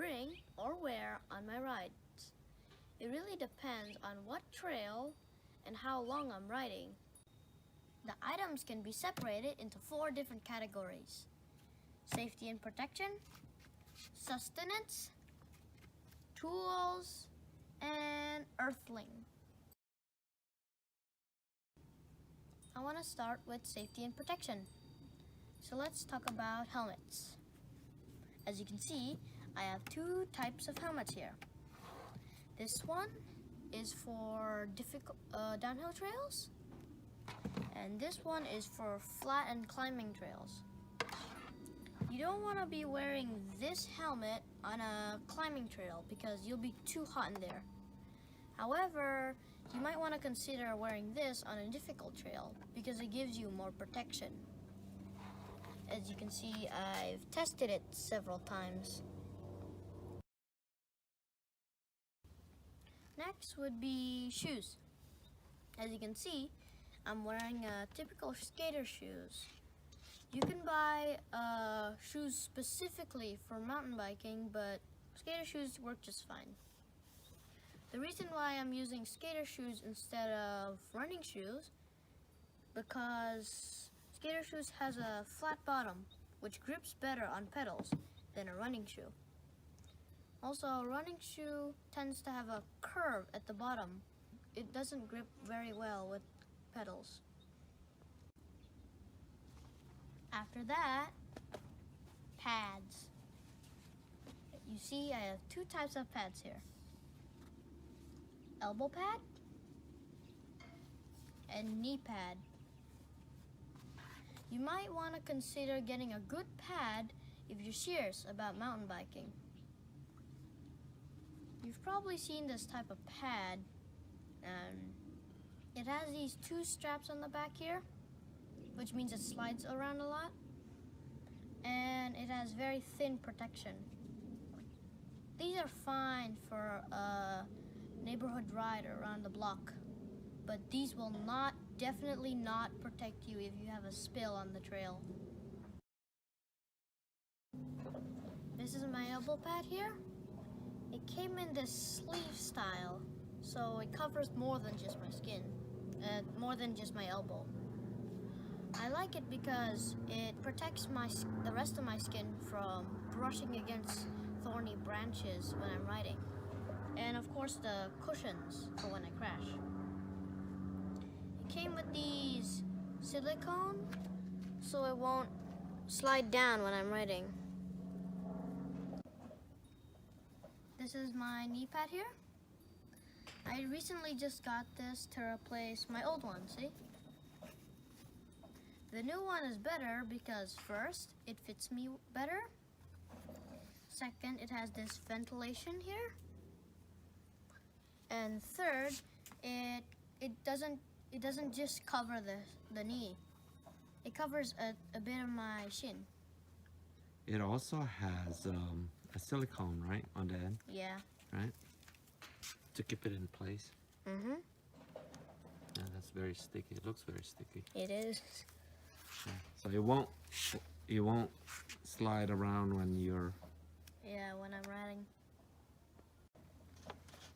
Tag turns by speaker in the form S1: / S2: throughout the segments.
S1: bring or wear on my rides. It really depends on what trail and how long I'm riding. The items can be separated into 4 different categories: safety and protection, sustenance, tools, and earthling. I want to start with safety and protection. So let's talk about helmets. As you can see, I have 2 types of helmets here. This one is for difficult downhill trails, and this one is for flat and climbing trails. You don't want to be wearing this helmet on a climbing trail because you'll be too hot in there. However, you might want to consider wearing this on a difficult trail because it gives you more protection. As you can see, I've tested it several times. Next would be shoes. As you can see, I'm wearing typical skater shoes. You can buy shoes specifically for mountain biking, but skater shoes work just fine. The reason why I'm using skater shoes instead of running shoes, because skater shoes has a flat bottom, which grips better on pedals than a running shoe. Also, a running shoe tends to have a curve at the bottom. It doesn't grip very well with pedals. After that, pads. You see, I have 2 types of pads here: elbow pad and knee pad. You might want to consider getting a good pad if you're serious about mountain biking. You've probably seen this type of pad, and it has these 2 straps on the back here, which means it slides around a lot, and it has very thin protection. These are fine for a neighborhood ride around the block, but these will definitely not protect you if you have a spill on the trail. This is my elbow pad here. It came in this sleeve style, so it covers more than just my skin, more than just my elbow. I like it because it protects the rest of my skin from brushing against thorny branches when I'm riding. And of course the cushions for when I crash. It came with these silicone, so it won't slide down when I'm riding. This is my knee pad here. I recently just got this to replace my old one, see? The new one is better because first, it fits me better. Second, it has this ventilation here. And third, it doesn't just cover the knee. It covers a bit of my shin.
S2: It also has a silicone, right, on the end?
S1: Yeah.
S2: Right? To keep it in place.
S1: Mm-hmm.
S2: Yeah, that's very sticky. It looks very sticky.
S1: It is.
S2: Yeah. So it won't slide around when you're...
S1: Yeah, when I'm riding.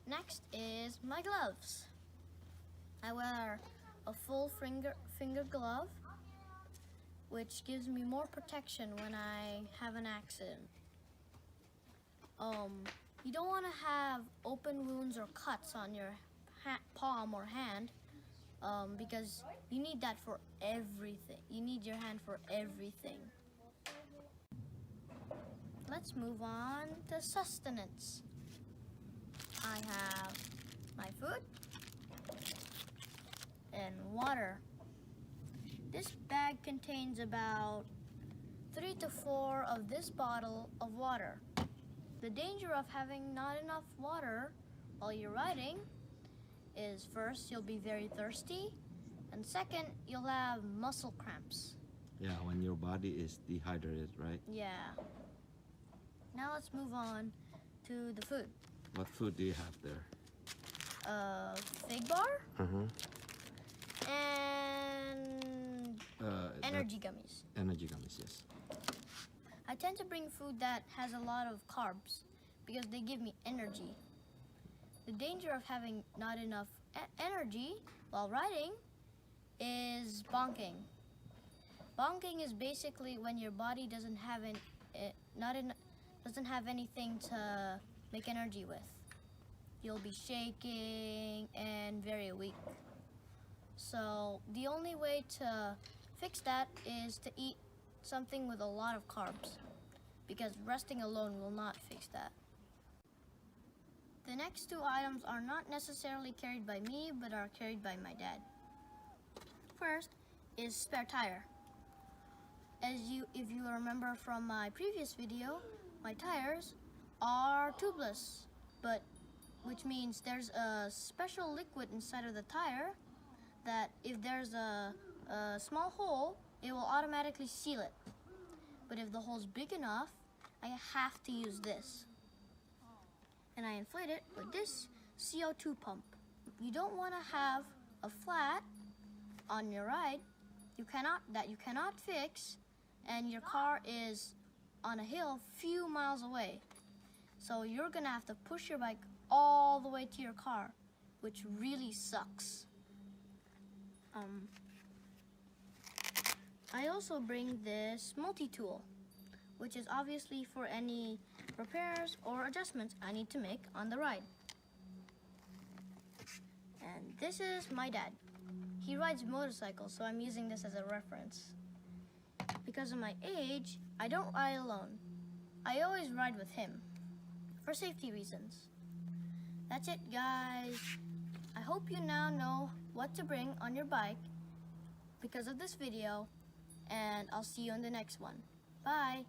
S1: Next is my gloves. I wear a full finger glove, which gives me more protection when I have an accident. You don't want to have open wounds or cuts on your palm or hand, because you need that for everything. You need your hand for everything. Let's move on to sustenance. I have my food and water. This bag contains about 3 to 4 of this bottle of water. The danger of having not enough water while you're riding is first, you'll be very thirsty, and second, you'll have muscle cramps.
S2: Yeah, when your body is dehydrated, right?
S1: Yeah. Now let's move on to the food.
S2: What food do you have there?
S1: Fig bar
S2: Uh-huh.
S1: and energy gummies.
S2: Energy gummies, yes.
S1: I tend to bring food that has a lot of carbs because they give me energy. The danger of having not enough energy while riding is bonking. Bonking is basically when your body doesn't have anything to make energy with. You'll be shaking and very weak. So the only way to fix that is to eat something with a lot of carbs, because resting alone will not fix that. The next two items are not necessarily carried by me, but are carried by my dad. First is spare tire. If you remember from my previous video, my tires are tubeless, which means there's a special liquid inside of the tire that if there's a small hole, it will automatically seal it. But if the hole's big enough, I have to use this. And I inflate it with this CO2 pump. You don't want to have a flat on your ride you cannot fix, and your car is on a hill few miles away. So you're gonna have to push your bike all the way to your car, which really sucks. I also bring this multi-tool, which is obviously for any repairs or adjustments I need to make on the ride. And this is my dad. He rides motorcycles, so I'm using this as a reference. Because of my age, I don't ride alone. I always ride with him, for safety reasons. That's it, guys. I hope you now know what to bring on your bike because of this video, and I'll see you in the next one. Bye!